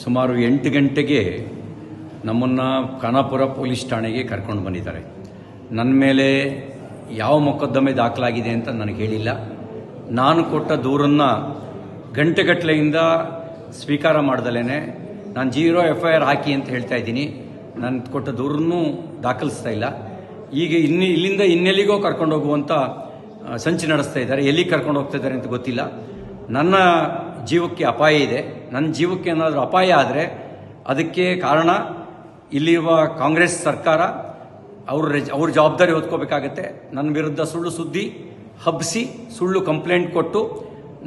ಸುಮಾರು 8 ಗಂಟೆಗೆ ನಮ್ಮನ್ನು ಖಾನಾಪುರ ಪೊಲೀಸ್ ಠಾಣೆಗೆ ಕರ್ಕೊಂಡು ಬಂದಿದ್ದಾರೆ. ನನ್ನ ಮೇಲೆ ಯಾವ ಮೊಕದ್ದಮೆ ದಾಖಲಾಗಿದೆ ಅಂತ ನನಗೆ ಹೇಳಿಲ್ಲ. ನಾನು ಕೊಟ್ಟ ದೂರನ್ನು ಗಂಟೆಗಟ್ಟಲೆಯಿಂದ ಸ್ವೀಕಾರ ಮಾಡ್ದಲೇ ನಾನು 0 FIR ಹಾಕಿ ಅಂತ ಹೇಳ್ತಾ ಇದ್ದೀನಿ. ನಾನು ಕೊಟ್ಟ ದೂರನ್ನು ದಾಖಲಿಸ್ತಾ ಇಲ್ಲ. ಈಗ ಇಲ್ಲಿಂದ ಇನ್ನೆಲ್ಲಿಗೋ ಕರ್ಕೊಂಡು ಹೋಗುವಂಥ ಸಂಚು ನಡೆಸ್ತಾ ಇದ್ದಾರೆ. ಎಲ್ಲಿಗೆ ಕರ್ಕೊಂಡು ಹೋಗ್ತಾ ಇದ್ದಾರೆ ಅಂತ ಗೊತ್ತಿಲ್ಲ. ನನ್ನ ಜೀವಕ್ಕೆ ಅಪಾಯ ಇದೆ. ನನ್ನ ಜೀವಕ್ಕೆ ಏನಾದರೂ ಅಪಾಯ ಆದರೆ ಅದಕ್ಕೆ ಕಾರಣ ಇಲ್ಲಿರುವ ಕಾಂಗ್ರೆಸ್ ಸರ್ಕಾರ. ಅವ್ರ ಜವಾಬ್ದಾರಿ ಹೊತ್ಕೋಬೇಕಾಗತ್ತೆ. ನನ್ನ ವಿರುದ್ಧ ಸುಳ್ಳು ಸುದ್ದಿ ಹಬ್ಬಿಸಿ ಸುಳ್ಳು ಕಂಪ್ಲೇಂಟ್ ಕೊಟ್ಟು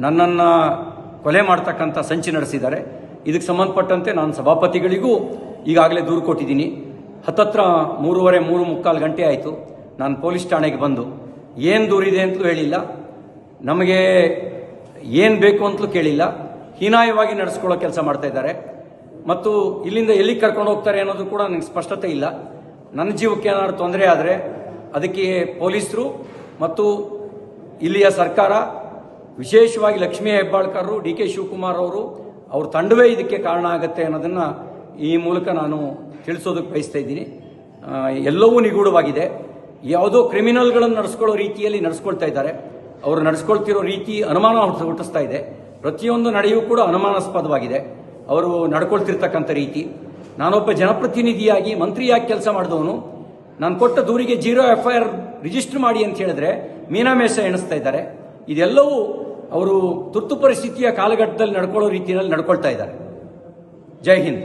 ನನ್ನನ್ನು ಕೊಲೆ ಮಾಡ್ತಕ್ಕಂಥ ಸಂಚು ನಡೆಸಿದ್ದಾರೆ. ಇದಕ್ಕೆ ಸಂಬಂಧಪಟ್ಟಂತೆ ನಾನು ಸಭಾಪತಿಗಳಿಗೂ ಈಗಾಗಲೇ ದೂರು ಕೊಟ್ಟಿದ್ದೀನಿ. ಹತ್ತತ್ರ 3:45 ಗಂಟೆ ಆಯಿತು ನಾನು ಪೊಲೀಸ್ ಠಾಣೆಗೆ ಬಂದು. ಏನು ದೂರಿದೆ ಅಂತಲೂ ಹೇಳಿಲ್ಲ, ನಮಗೆ ಏನು ಬೇಕು ಅಂತಲೂ ಕೇಳಿಲ್ಲ. ಹೀನಾಯವಾಗಿ ನಡೆಸ್ಕೊಳ್ಳೋ ಕೆಲಸ ಮಾಡ್ತಾ ಇದ್ದಾರೆ. ಮತ್ತು ಇಲ್ಲಿಂದ ಎಲ್ಲಿಗೆ ಕರ್ಕೊಂಡು ಹೋಗ್ತಾರೆ ಅನ್ನೋದು ಕೂಡ ನನಗೆ ಸ್ಪಷ್ಟತೆ ಇಲ್ಲ. ನನ್ನ ಜೀವಕ್ಕೆ ಏನಾದರೂ ತೊಂದರೆ ಆದರೆ ಅದಕ್ಕೆ ಪೊಲೀಸರು ಮತ್ತು ಇಲ್ಲಿಯ ಸರ್ಕಾರ, ವಿಶೇಷವಾಗಿ ಲಕ್ಷ್ಮೀ ಹೆಬ್ಬಾಳ್ಕರ್, DK ಶಿವಕುಮಾರ್ ಅವ್ರ ತಂಡವೇ ಇದಕ್ಕೆ ಕಾರಣ ಆಗುತ್ತೆ ಅನ್ನೋದನ್ನು ಈ ಮೂಲಕ ನಾನು ತಿಳಿಸೋದಕ್ಕೆ ಬಯಸ್ತಾ ಇದ್ದೀನಿ. ಎಲ್ಲವೂ ನಿಗೂಢವಾಗಿದೆ. ಯಾವುದೋ ಕ್ರಿಮಿನಲ್ಗಳನ್ನು ನಡೆಸ್ಕೊಳ್ಳೋ ರೀತಿಯಲ್ಲಿ ನಡೆಸ್ಕೊಳ್ತಾ ಇದ್ದಾರೆ. ಅವರು ನಡೆಸ್ಕೊಳ್ತಿರೋ ರೀತಿ ಅನುಮಾನ ಹುಟ್ಟಿಸ್ತಾ ಇದೆ. ಪ್ರತಿಯೊಂದು ನಡೆಯೂ ಕೂಡ ಅನುಮಾನಾಸ್ಪದವಾಗಿದೆ ಅವರು ನಡ್ಕೊಳ್ತಿರ್ತಕ್ಕಂಥ ರೀತಿ. ನಾನೊಬ್ಬ ಜನಪ್ರತಿನಿಧಿಯಾಗಿ ಮಂತ್ರಿಯಾಗಿ ಕೆಲಸ ಮಾಡಿದವನು. ನಾನು ಕೊಟ್ಟ ದೂರಿಗೆ 0 FIR ರಿಜಿಸ್ಟರ್ ಮಾಡಿ ಅಂತ ಹೇಳಿದ್ರೆ ಮೀನಾಮೇಷ ಎಣಿಸ್ತಾ ಇದ್ದಾರೆ. ಇದೆಲ್ಲವೂ ಅವರು ತುರ್ತು ಪರಿಸ್ಥಿತಿಯ ಕಾಲಘಟ್ಟದಲ್ಲಿ ನಡ್ಕೊಳ್ಳೋ ರೀತಿಯಲ್ಲಿ ನಡ್ಕೊಳ್ತಾ ಇದ್ದಾರೆ. ಜೈ ಹಿಂದ್.